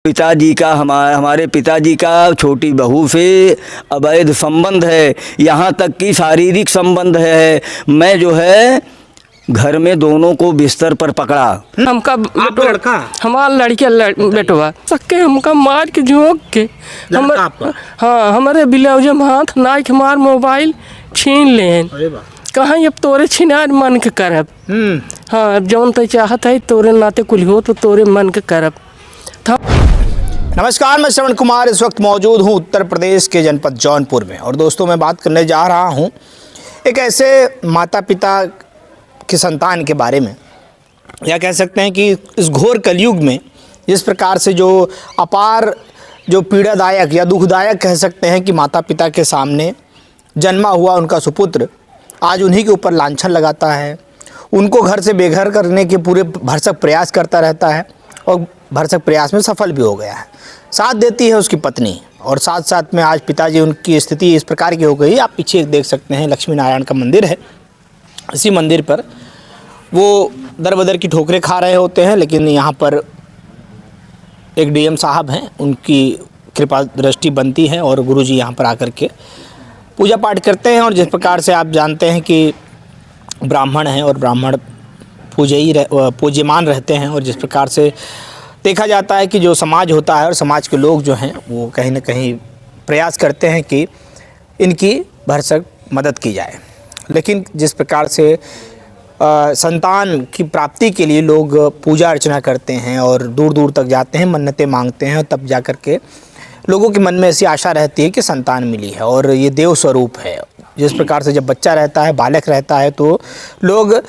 पिताजी का हमारे पिताजी का छोटी बहू से अवैध संबंध है, यहाँ तक कि शारीरिक संबंध है। मैं जो है घर में दोनों को बिस्तर पर पकड़ा। हमका लड़का हमारा लड़का बेटवा सके हमका मार के झोंक के हाँ हमारे ब्लाउज में हाथ नाक मार मोबाइल छीन लेन। कहाँ अब तोरे छिनार मन के करब। हाँ जौन तो चाहत है तोरे नाते कुल हो तो तोरे मन के करब। नमस्कार, मैं श्रवण कुमार इस वक्त मौजूद हूं उत्तर प्रदेश के जनपद जौनपुर में। और दोस्तों, मैं बात करने जा रहा हूं एक ऐसे माता पिता की संतान के बारे में, या कह सकते हैं कि इस घोर कलयुग में जिस प्रकार से जो अपार जो पीड़ादायक या दुखदायक कह सकते हैं कि माता पिता के सामने जन्मा हुआ उनका सुपुत्र आज उन्हीं के ऊपर लांछन लगाता है, उनको घर से बेघर करने के पूरे भरसक प्रयास करता रहता है और भरसक प्रयास में सफल भी हो गया है। साथ देती है उसकी पत्नी, और साथ साथ में आज पिताजी उनकी स्थिति इस प्रकार की हो गई। आप पीछे देख सकते हैं लक्ष्मी नारायण का मंदिर है। इसी मंदिर पर वो दर बदर की ठोकरें खा रहे होते हैं, लेकिन यहाँ पर एक डीएम साहब हैं, उनकी कृपा दृष्टि बनती है और गुरुजी यहाँ पर आकर के पूजा पाठ करते हैं। और जिस प्रकार से आप जानते हैं कि ब्राह्मण हैं और ब्राह्मण पूज्यमान रहते हैं, और जिस प्रकार से देखा जाता है कि जो समाज होता है और समाज के लोग जो हैं वो कहीं ना कहीं प्रयास करते हैं कि इनकी भरसक मदद की जाए। लेकिन जिस प्रकार से संतान की प्राप्ति के लिए लोग पूजा अर्चना करते हैं और दूर दूर तक जाते हैं, मन्नतें मांगते हैं, और तब जा कर के लोगों के मन में ऐसी आशा रहती है कि संतान मिली है और ये देव स्वरूप है। जिस प्रकार से जब बच्चा रहता है, बालक रहता है, तो लोग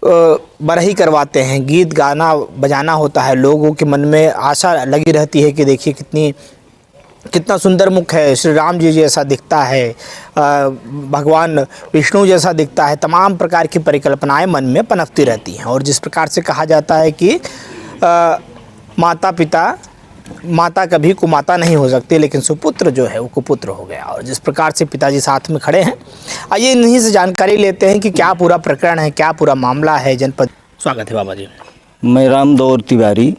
बरही करवाते हैं, गीत गाना बजाना होता है, लोगों के मन में आशा लगी रहती है कि देखिए कितना सुंदर मुख है, श्री राम जी जैसा दिखता है, भगवान विष्णु जैसा दिखता है। तमाम प्रकार की परिकल्पनाएं मन में पनपती रहती हैं। और जिस प्रकार से कहा जाता है कि माता कभी कुमाता नहीं हो सकती, लेकिन सुपुत्र जो है वो कुपुत्र हो गया। और जिस प्रकार से पिताजी साथ में खड़े हैं, आइए इन्हीं से जानकारी लेते हैं कि क्या पूरा प्रकरण है, क्या पूरा मामला है। जनपद स्वागत है बाबा जी। मैं रामदौर तिवारी,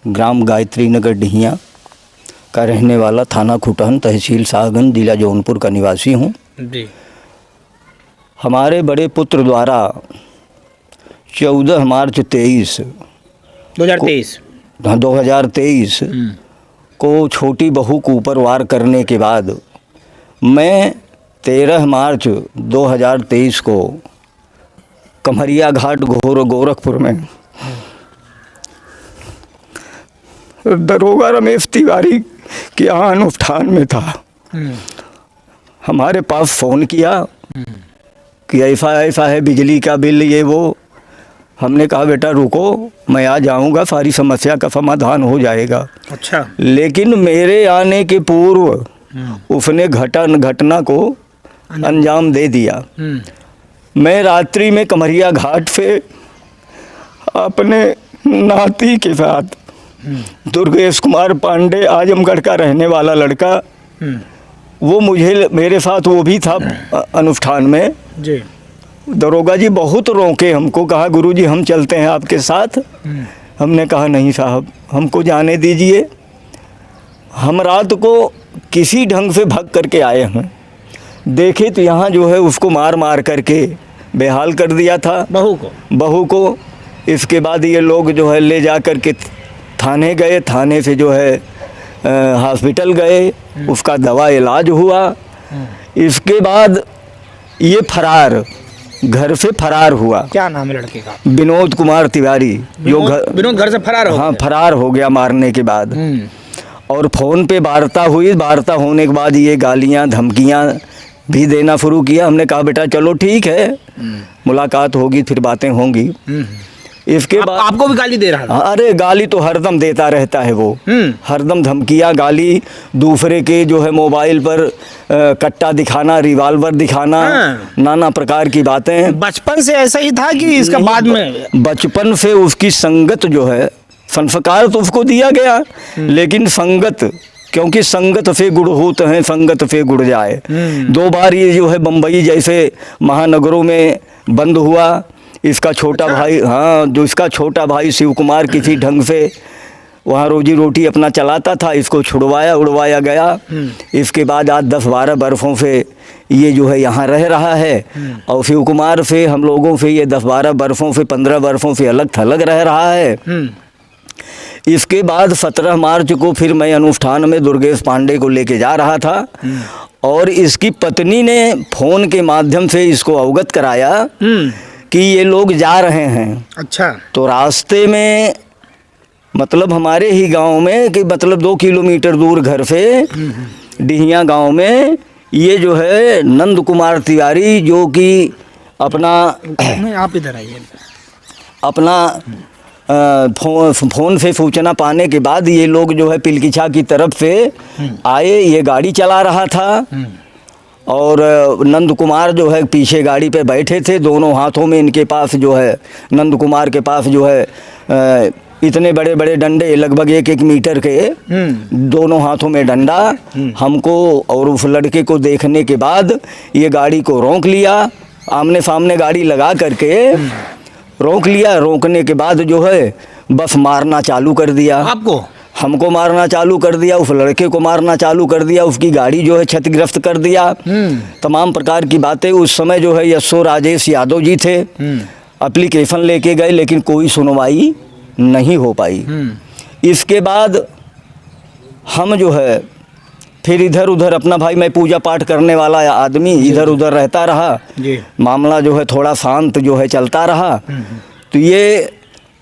ग्राम गायत्री नगर डिहिया का रहने वाला, थाना खुटहन, तहसील शाहगंज, जिला जौनपुर का निवासी हूँ जी। हमारे बड़े पुत्र द्वारा 14 मार्च 2023 को छोटी बहू को ऊपर वार करने के बाद मैं 13 मार्च 2023 को कमरिया घाट गोरखपुर में दरोगा रमेश तिवारी के यहाँ अनुष्ठान में था। हमारे पास फ़ोन किया कि ऐसा ऐसा है, बिजली का बिल ये वो। हमने कहा बेटा रुको, मैं आ जाऊंगा, सारी समस्या का समाधान हो जाएगा। अच्छा। लेकिन मेरे आने के पूर्व उसने घटना को अंजाम दे दिया। मैं रात्रि में कमरिया घाट से अपने नाती के साथ, दुर्गेश कुमार पांडे, आजमगढ़ का रहने वाला लड़का, वो मेरे साथ वो भी था अनुष्ठान में जी। दरोगा जी बहुत रोके हमको, कहा गुरुजी हम चलते हैं आपके साथ। हमने कहा नहीं साहब, हमको जाने दीजिए। हम रात को किसी ढंग से भाग करके आए हैं, देखे तो यहाँ जो है उसको मार करके बेहाल कर दिया था बहू को। इसके बाद ये लोग जो है ले जा कर के थाने गए, थाने से जो है हॉस्पिटल गए, उसका दवा इलाज हुआ। इसके बाद ये घर से फरार हुआ। क्या नाम है लड़के का? विनोद कुमार तिवारी। विनोद घर से फरार हो? हाँ, फरार हो गया मारने के बाद। और फ़ोन पे वार्ता हुई, वार्ता होने के बाद ये गालियाँ धमकियाँ भी देना शुरू किया। हमने कहा बेटा चलो ठीक है, मुलाकात होगी, फिर बातें होंगी। इसके बाद आपको भी गाली दे रहा था? अरे गाली तो हरदम देता रहता है वो, हरदम धमकियाँ, गाली, दूसरे के जो है मोबाइल पर कट्टा दिखाना, रिवाल्वर दिखाना, नाना प्रकार की बातें। बचपन से ऐसा ही था कि इसका बाद में? बचपन से उसकी संगत जो है, संस्कार तो उसको दिया गया, लेकिन संगत, क्योंकि संगत से गुड़ होते हैं, संगत से गुड़ जाए। 2 बार ये जो है बम्बई जैसे महानगरों में बंद हुआ। इसका छोटा भाई, हाँ, जो इसका छोटा भाई शिव कुमार किसी ढंग से वहाँ रोजी रोटी अपना चलाता था, इसको छुड़वाया उड़वाया गया। इसके बाद आज 10-12 बरसों से ये जो है यहाँ रह रहा है और शिव कुमार से हम लोगों से ये 10-12 बरसों से 15 बरसों से अलग थलग रह रहा है। इसके बाद 17 मार्च को फिर मैं अनुष्ठान में दुर्गेश पांडे को लेके जा रहा था और इसकी पत्नी ने फ़ोन के माध्यम से इसको अवगत कराया कि ये लोग जा रहे हैं। अच्छा। तो रास्ते में मतलब हमारे ही गांव में कि मतलब 2 किलोमीटर दूर घर से डिहिया गांव में ये जो है नंद कुमार तिवारी जो कि अपना आप इधर आइए। अपना फ़ोन से सूचना पाने के बाद ये लोग जो है पिलकिछा की तरफ से आए, ये गाड़ी चला रहा था और नंद कुमार जो है पीछे गाड़ी पे बैठे थे। दोनों हाथों में इनके पास जो है नंद कुमार के पास जो है इतने बड़े बड़े डंडे लगभग 1-1 मीटर के, दोनों हाथों में डंडा। हमको और उस लड़के को देखने के बाद ये गाड़ी को रोक लिया, आमने सामने गाड़ी लगा करके रोक लिया। रोकने के बाद जो है बस मारना चालू कर दिया। आपको? हमको मारना चालू कर दिया, उस लड़के को मारना चालू कर दिया, उसकी गाड़ी जो है क्षतिग्रस्त कर दिया। तमाम प्रकार की बातें। उस समय जो है यशो राजेश यादव जी थे, एप्लीकेशन लेके गए लेकिन कोई सुनवाई नहीं हो पाई। इसके बाद हम जो है फिर इधर उधर अपना, भाई मैं पूजा पाठ करने वाला आदमी, इधर उधर रहता रहा जी। मामला जो है थोड़ा शांत जो है चलता रहा। तो ये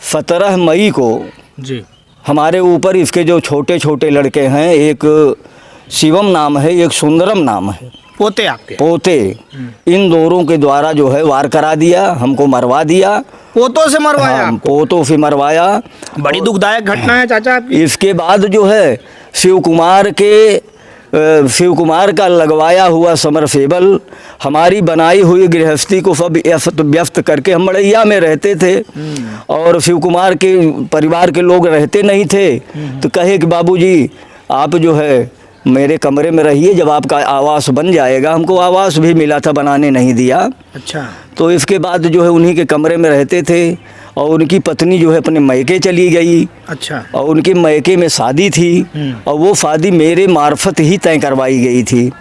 17 मई को जी हमारे ऊपर इसके जो छोटे छोटे लड़के हैं, एक शिवम नाम है, एक सुंदरम नाम है, पोते आपके? पोते, इन दोनों के द्वारा जो है वार करा दिया, हमको मरवा दिया। पोतों से मरवाया? हाँ, पोतों से मरवाया। बड़ी दुखदायक घटना है चाचा आपकी। इसके बाद जो है शिव कुमार का लगवाया हुआ समरसेबल, हमारी बनाई हुई गृहस्थी को सब अस्त व्यस्त करके, हम मड़ैया में रहते थे और शिव कुमार के परिवार के लोग रहते नहीं थे। तो कहे कि बाबूजी आप जो है मेरे कमरे में रहिए, जब आपका आवास बन जाएगा। हमको आवास भी मिला था, बनाने नहीं दिया। अच्छा। तो इसके बाद जो है उन्हीं के कमरे में रहते थे और उनकी पत्नी जो है अपने मैके चली गई। अच्छा। और उनके मैके में शादी थी और वो शादी मेरे मार्फत ही तय करवाई गई थी।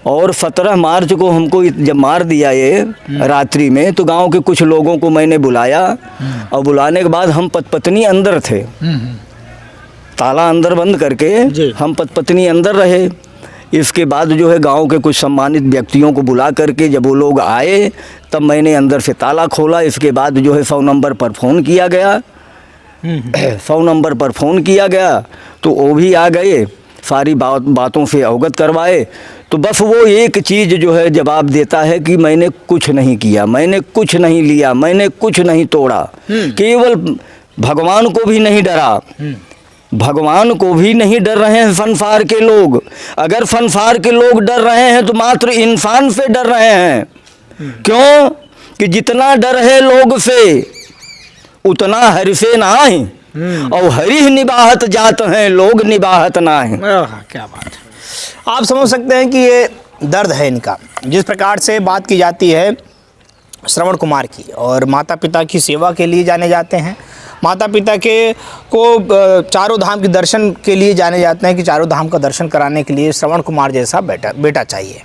और 17 मार्च को हमको जब मार दिया ये रात्रि में, तो गांव के कुछ लोगों को मैंने बुलाया और बुलाने के बाद हम पत्नी अंदर थे, ताला अंदर बंद करके हम पत्नी अंदर रहे। इसके बाद जो है गांव के कुछ सम्मानित व्यक्तियों को बुला करके जब वो लोग आए तब मैंने अंदर से ताला खोला। इसके बाद जो है 100 नंबर पर फ़ोन किया गया। 100 नंबर पर फ़ोन किया गया तो वो भी आ गए, सारी बातों से अवगत करवाए। तो बस वो एक चीज़ जो है जवाब देता है कि मैंने कुछ नहीं किया, मैंने कुछ नहीं लिया, मैंने कुछ नहीं तोड़ा। केवल भगवान को भी नहीं डरा, भगवान को भी नहीं डर रहे हैं संसार के लोग। अगर संसार के लोग डर रहे हैं तो मात्र इंसान से डर रहे हैं। क्यों कि जितना डर है लोग से उतना हरि से ना है, और हरि निबाहत जात हैं लोग निबाहत ना है। क्या बात है। आप समझ सकते हैं कि ये दर्द है इनका। जिस प्रकार से बात की जाती है श्रवण कुमार की, और माता पिता की सेवा के लिए जाने जाते हैं, माता पिता के को चारों धाम के दर्शन के लिए जाने जाते हैं कि चारों धाम का दर्शन कराने के लिए श्रवण कुमार जैसा बेटा चाहिए।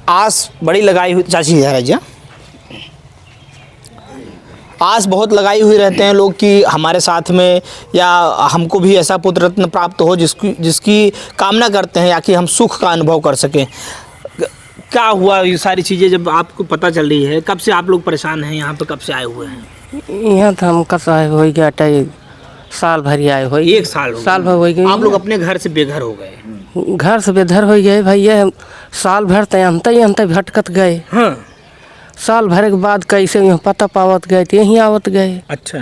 आस बड़ी लगाई हुई, चाची है जी, आस बहुत लगाई हुई रहते हैं लोग कि हमारे साथ में या हमको भी ऐसा पुत्र रत्न प्राप्त हो जिसकी कामना करते हैं, या कि हम सुख का अनुभव कर सकें। क्या हुआ ये सारी चीज़ें जब आपको पता चल रही है? कब से आप लोग परेशान हैं यहाँ पे, कब से आए हुए हैं? यहाँ तो हम कसा हो गया साल भर आए हो। 1 साल भर हो गए। आप लोग अपने घर से बेघर हो गए? घर से बेघर हो गए भैया। साल भर तय भटकत गए। हाँ। साल भर के बाद कैसे यहाँ पता पावत गए तो यहीं आवत गए। अच्छा।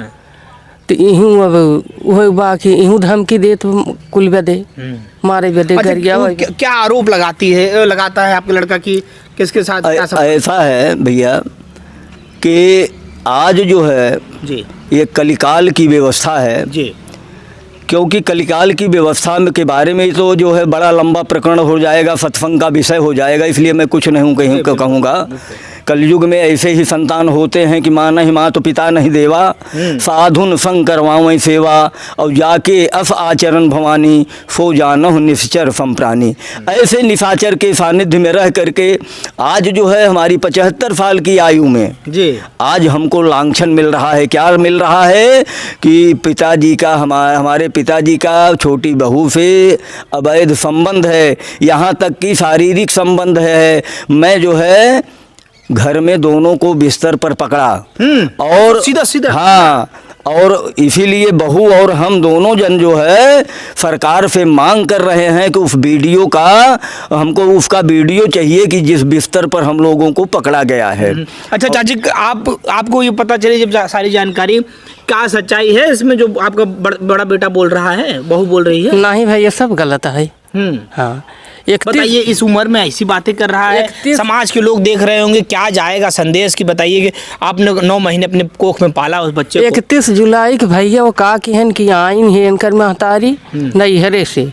तो यहीं अब वही बाकी यहीं धमकी दे तो कुल बदे मारे बदे अच्छा, कर गया। क्या आरोप लगाता है आपका लड़का कि किसके साथ? ऐसा है भैया कि आज जो है जी ये कलिकाल की व्यवस्था है जी। क्योंकि कलिकाल की व्यवस्था के बारे में तो जो है बड़ा लंबा प्रकरण हो जाएगा, सत्संग का विषय हो जाएगा, इसलिए मैं कुछ नहीं कहूँगा। कलयुग में ऐसे ही संतान होते हैं कि माँ नहीं माँ तो पिता नहीं देवा, साधुन संग करवावै सेवा, और जाके अस आचरण भवानी, सो जानहु निश्चर संप्राणी। ऐसे निशाचर के सानिध्य में रह करके आज जो है हमारी 75 साल की आयु में जी आज हमको लांछन मिल रहा है। क्या मिल रहा है कि पिताजी का हमारे पिताजी का छोटी बहू से अवैध संबंध है, यहाँ तक कि शारीरिक संबंध है। मैं जो है घर में दोनों को बिस्तर पर पकड़ा और सीधा सीधा हाँ, और इसीलिए बहू और हम दोनों जन जो है सरकार से मांग कर रहे हैं कि उस वीडियो का हमको उसका वीडियो चाहिए कि जिस बिस्तर पर हम लोगों को पकड़ा गया है। अच्छा चाची, आपको ये पता चले जब सारी जानकारी, क्या सच्चाई है इसमें जो आपका बड़ा बेटा बोल रहा है, बहू बोल रही है? नहीं भाई ये सब गलत है। हाँ, बताइए इस उम्र में ऐसी बातें कर रहा है, समाज के लोग देख रहे होंगे, क्या जाएगा संदेश की? बताइए कि आपने 9 महीने अपने कोख में पाला उस बच्चे को। 31 जुलाई के भैया वो का की हन कि आइन है इनकर महतारी नैहरे से,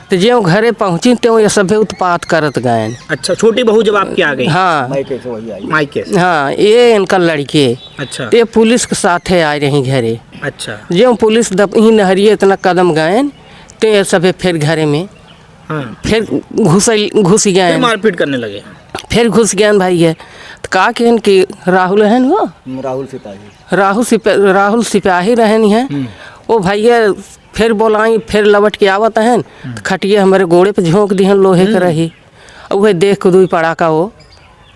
तो जो घरे पहुंची तो ये सभे उत्पात करत गए। अच्छा, छोटी बहू जब आपकी आ गई? हाँ मायके से। हाँ, ये इनका लड़के। अच्छा, ये पुलिस के साथ है आए रही घरे। अच्छा, जो पुलिस ही नहरिए इतना कदम गए तो ये सभे फिर घरे में फिर घुस गए, मारपीट करने लगे, फिर घुस गए भाई। ये तो का कहन कि राहुल है वो राहुल सिपाही रहन है वो भैया। फिर बोलाई फिर लवट के आवत हैं तो खटिए हमारे गोड़े पे झोंक दिहन लोहे के रही, और वह देख के 2 पड़ाका वो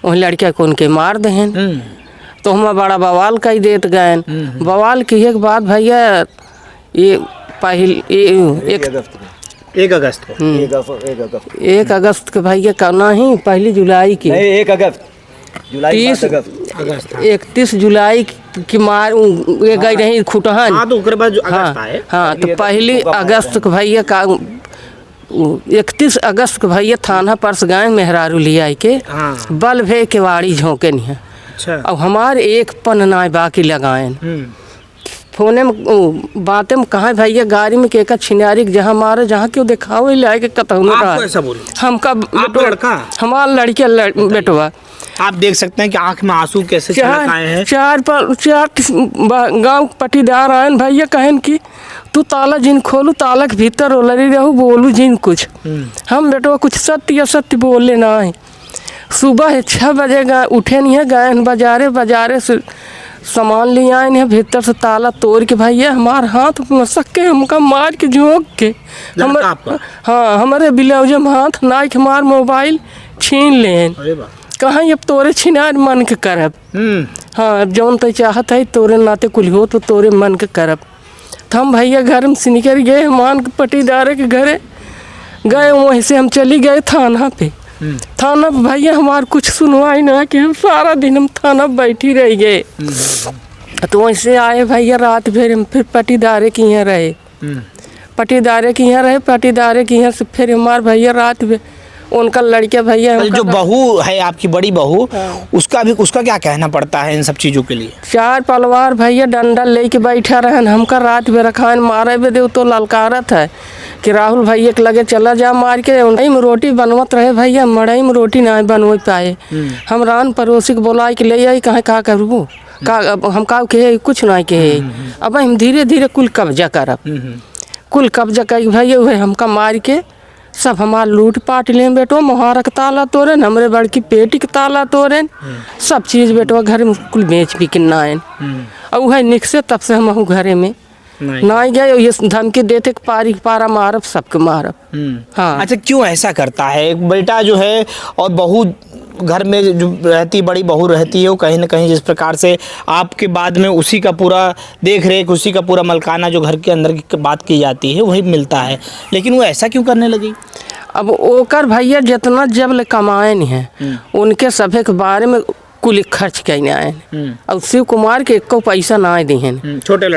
लड़के को उनके मार दहन। तो हम बड़ा बवाल कही देत गए। बवाल की एक बात भैया, ये एक अगस्त को 1 अगस्त के भैया करना ही 1 जुलाई की 1 अगस्त 31 जुलाई की मार ये गई रही खुटहन। हाँ, तो उसके बाद अगस्त आए। हाँ, तो 1 अगस्त के भैया का 31 अगस्त के भैया थाना पर से गए मेहरारू लिया के बल भे के वाड़ी झोंके नहीं है। अच्छा, अब हमारे एक पन नाय बाकी लगाए फोने में बातें में कहा भैया गाड़ी में केका छिनारी जहाँ मारे जहाँ क्यों दिखाओ लाए के कतौन हमका लड़का हमारा लड़के बेटवा। आप देख सकते हैं कि आंख में आंसू कैसे छलक आए हैं। 4 गाँव पटीदार आए भैया कहन कि तू ताला जिन खोलू ताला के भीतर ओलरी रहू बोलू जिन कुछ। हम बेटवा कुछ सत्य असत्य बोले ना है। सुबह 6 बजे उठे नहीं है, गए बाजारे से सामान ले आए हैं, भीतर से ताला तोड़ के भैया हमारे हाथ मसक के हमका मार के झोंक के हाँ हमारे ब्लाउज में हाथ नाक हमार मोबाइल छीन लेन। कहाँ अब तोरे छिनार मन के करब। हाँ, जौन तो चाहत है तोरे नाते कुल हो तो तोरे मन के करब। तो हम भैया घर में से निकल गए, मान के पटीदारे के घरे गए, वहीं से हम चली गए थाना पे। थाना भैया हमार कुछ सुनवाई ना कि हम सारा दिन हम थाना बैठी रह गए। तो वैसे आए भैया रात भर हम फिर पटीदारे के यहाँ रहे, पटीदारे के यहाँ से फिर हमार भैया रात भर उनका लड़के भैया जो बहू है आपकी बड़ी बहू, उसका क्या कहना पड़ता है इन सब चीज़ों के लिए? 4 पलवार भैया डंडा लेके बैठा रहन, हमका रात में रखान मारे बे दे तो ललकारत है कि राहुल भैया के लगे चला जा मार के। मड़ई में रोटी बनवत रहे भैया, मड़ई में रोटी ना बनवे पाए। हम रान पड़ोसी के बोला के ले आई, कहाँ का करबू का हम का कहे कुछ ना कहे। अब हम धीरे धीरे कुल कब्जा करब, कुल कब्जा कर भैया वह हमका मार के सब हमार लूट पाट लें बेटो। मोहारा के ताला तोड़न, हमरे बड़की पेटी के ताला तोड़न, सब चीज़ बेटो घर में कुल बेच भी किन्ना आए। और वह निक से तब से हम घरे में ना गए, ये धमकी देते कि पारा मारब सबके मारब। हाँ, अच्छा, क्यों ऐसा करता है? एक बेटा जो है और बहू घर में जो रहती, बड़ी बहू रहती है, वो कहीं ना कहीं जिस प्रकार से आपके बाद में उसी का पूरा देख रेख, उसी का पूरा मलकाना जो घर के अंदर की बात की जाती है वही मिलता है, लेकिन वो ऐसा क्यों करने लगी? अब ओकर भैया जितना जब ले कमाए नहीं है उनके सभे के बारे में कुल खर्च करने आए। और शिव कुमार के एको पैसा ना आए दिए छोटे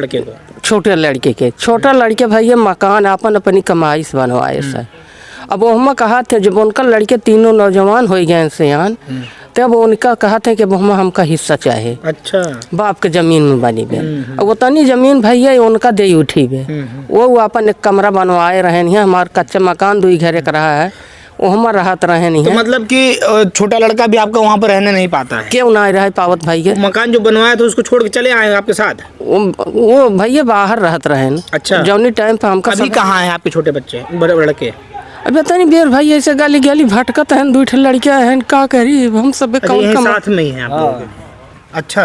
लड़के को, छोटा लड़के भैया मकान अपन अपनी कमाई से बनवाए सर। अब वो हम कहा थे जब उनका लड़के तीनों नौजवान हो गए सियान, तब उनका कहा थे कि हमका हिस्सा चाहे। अच्छा, बाप के जमीन में बनी बे। वो तनी जमीन भैया उनका दे उठी बे। वो अपन एक कमरा बनवाए रहे हैं, हमारा कच्चा मकान 2 घरे का रहा है, वो हमारा राहत रहे नहीं तो है। मतलब कि छोटा लड़का भी आपका वहाँ पर रहने नहीं पाता है? क्यों ना रहे पावत भाई के? मकान जो बनवाया था उसको छोड़ के चले आए आपके साथ? वो भैया बाहर रहत रहे न। अच्छा। जौनी टाइम पे हमका अभी कहाँ हैं आपके छोटे बच्चे, बड़े लड़के? अभी पता नहीं बेर भाई ऐसे गाली गाली भटकत हैं, 2 ठे लड़कियां हैं, का करी हम सब अच्छा, कौन यहीं कम। साथ में ही हैं आप लोग? अच्छा,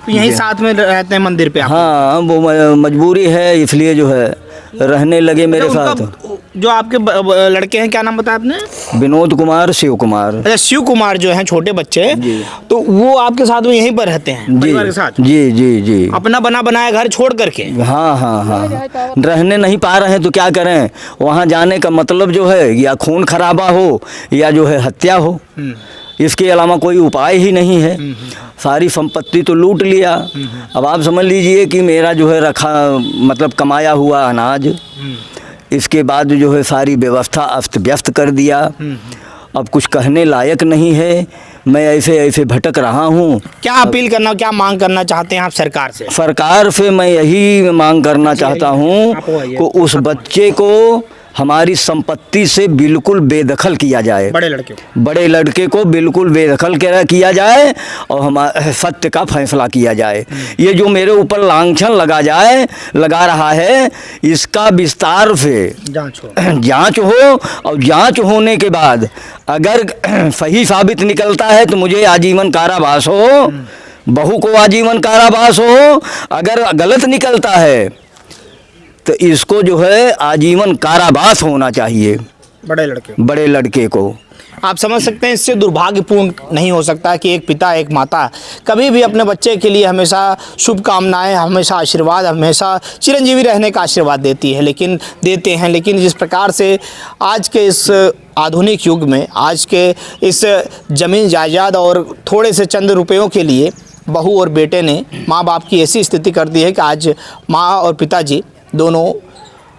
तो यहीं साथ में रहते हैं मंदिर पे आप? हाँ वो मजबूरी है, इसलिए जो है रहने लगे मेरे साथ। जो आपके लड़के हैं, क्या नाम बताया आपने? विनोद कुमार, शिव कुमार। अच्छा, शिव कुमार जो हैं छोटे बच्चे, तो वो आपके साथ में यहीं पर रहते हैं जी परिवार के साथ? जी जी जी। अपना बना बनाया घर छोड़ करके? हाँ हाँ हाँ, रहने नहीं पा रहे हैं तो क्या करें। वहाँ जाने का मतलब जो है या खून खराबा हो या जो है हत्या हो, इसके अलावा कोई उपाय ही नहीं है। सारी संपत्ति तो लूट लिया। अब आप समझ लीजिए कि मेरा जो है रखा मतलब कमाया हुआ अनाज, इसके बाद जो है सारी व्यवस्था अस्त व्यस्त कर दिया। अब कुछ कहने लायक नहीं है, मैं ऐसे ऐसे भटक रहा हूँ। क्या अपील करना, क्या मांग करना चाहते हैं आप सरकार से? सरकार से मैं यही मांग करना चाहता हूँ कि उस बच्चे को हमारी संपत्ति से बिल्कुल बेदखल किया जाए। बड़े लड़के को बिल्कुल बेदखल किया जाए और हमारे सत्य का फैसला किया जाए। ये जो मेरे ऊपर लांछन लगा रहा है, इसका विस्तार से जांच हो और जांच होने के बाद अगर सही साबित निकलता है तो मुझे आजीवन कारावास हो, बहू को आजीवन कारावास हो। अगर गलत निकलता है तो इसको जो है आजीवन कारावास होना चाहिए, बड़े लड़के को। आप समझ सकते हैं, इससे दुर्भाग्यपूर्ण नहीं हो सकता कि एक पिता एक माता कभी भी अपने बच्चे के लिए हमेशा शुभकामनाएं, हमेशा आशीर्वाद, हमेशा चिरंजीवी रहने का आशीर्वाद देते हैं, लेकिन जिस प्रकार से आज के इस आधुनिक युग में, आज के इस ज़मीन जायदाद और थोड़े से चंद रुपयों के लिए बहू और बेटे ने माँ बाप की ऐसी स्थिति कर दी है कि आज माँ और पिताजी दोनों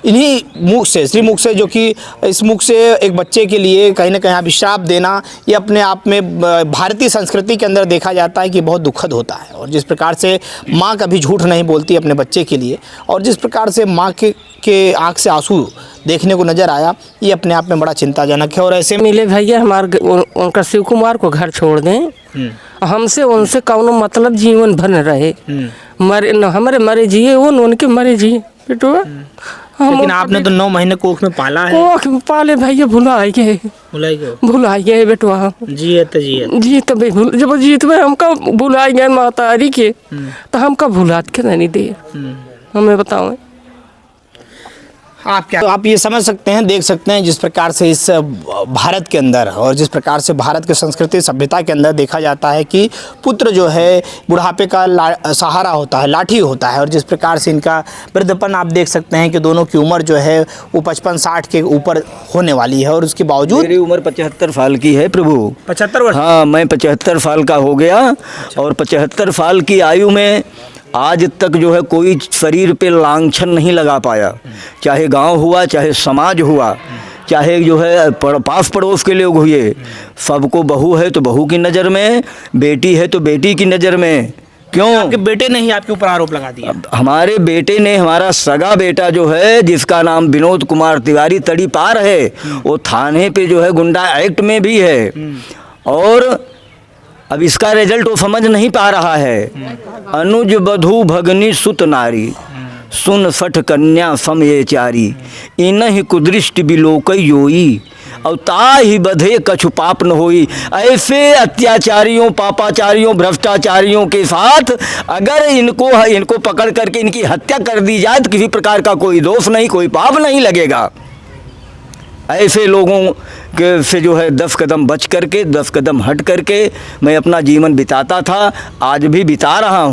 इन्हीं मुख से, श्रीमुख से, जो कि इस मुख से एक बच्चे के लिए कहीं ना कहीं अभिशाप देना, ये अपने आप में भारतीय संस्कृति के अंदर देखा जाता है कि बहुत दुखद होता है। और जिस प्रकार से माँ कभी झूठ नहीं बोलती अपने बच्चे के लिए, और जिस प्रकार से माँ के आँख से आंसू देखने को नज़र आया, ये अपने आप में बड़ा चिंताजनक है। और ऐसे मिले भैया हमारे उनका शिव कुमार को घर छोड़ दें, हमसे उनसे कौनो मतलब जीवन भर न रहे। मरे न हमारे मरे जिए, वो उनके मरे जिए बेटो। लेकिन आपने तो 9 महीने कोख में पाला है। कोख में पाले भैया, भुला गए बेटवा। जी तो जब जीत में हमका भुलाई गए मातारी के, तो हमका भुलात के नहीं दे, हमें बताओ। आप ये समझ सकते हैं, देख सकते हैं जिस प्रकार से इस भारत के अंदर और जिस प्रकार से भारत के संस्कृति सभ्यता के अंदर देखा जाता है कि पुत्र जो है बुढ़ापे का सहारा होता है, लाठी होता है। और जिस प्रकार से इनका वृद्धपन आप देख सकते हैं कि दोनों की उम्र जो है वो 55-60 के ऊपर होने वाली है। और उसके बावजूद मेरी उम्र 75 साल की है प्रभु। 75 वर्ष? हाँ, मैं 75 साल का हो गया। और 75 साल की आयु में आज तक जो है कोई शरीर पे लांछन नहीं लगा पाया, चाहे गांव हुआ, चाहे समाज हुआ, चाहे जो है पास पड़ोस के लोग हुए। सबको बहू है तो बहू की नज़र में, बेटी है तो बेटी की नज़र में। क्यों? आपके बेटे ने ही आपके ऊपर आरोप लगा दिया? हमारे बेटे ने, हमारा सगा बेटा जो है जिसका नाम विनोद कुमार तिवारी तड़ीपार है, वो थाने पे जो है गुंडा एक्ट में भी है। और अब इसका रिजल्ट वो समझ नहीं पा रहा है। अनुज बधू भगनी सुत नारी, सुन सठ कन्या सम ये चारी, इनहि कुदृष्टि बिलोक योई, और ताहि बधे कछु पाप न होई। ऐसे अत्याचारियों, पापाचारियों, भ्रष्टाचारियों के साथ अगर इनको पकड़ करके इनकी हत्या कर दी जाए तो किसी प्रकार का कोई दोष नहीं, कोई पाप नहीं लगेगा। ऐसे लोगों के से जो है 10 कदम बच करके, 10 कदम हट करके मैं अपना जीवन बिताता था, आज भी बिता रहा हूँ।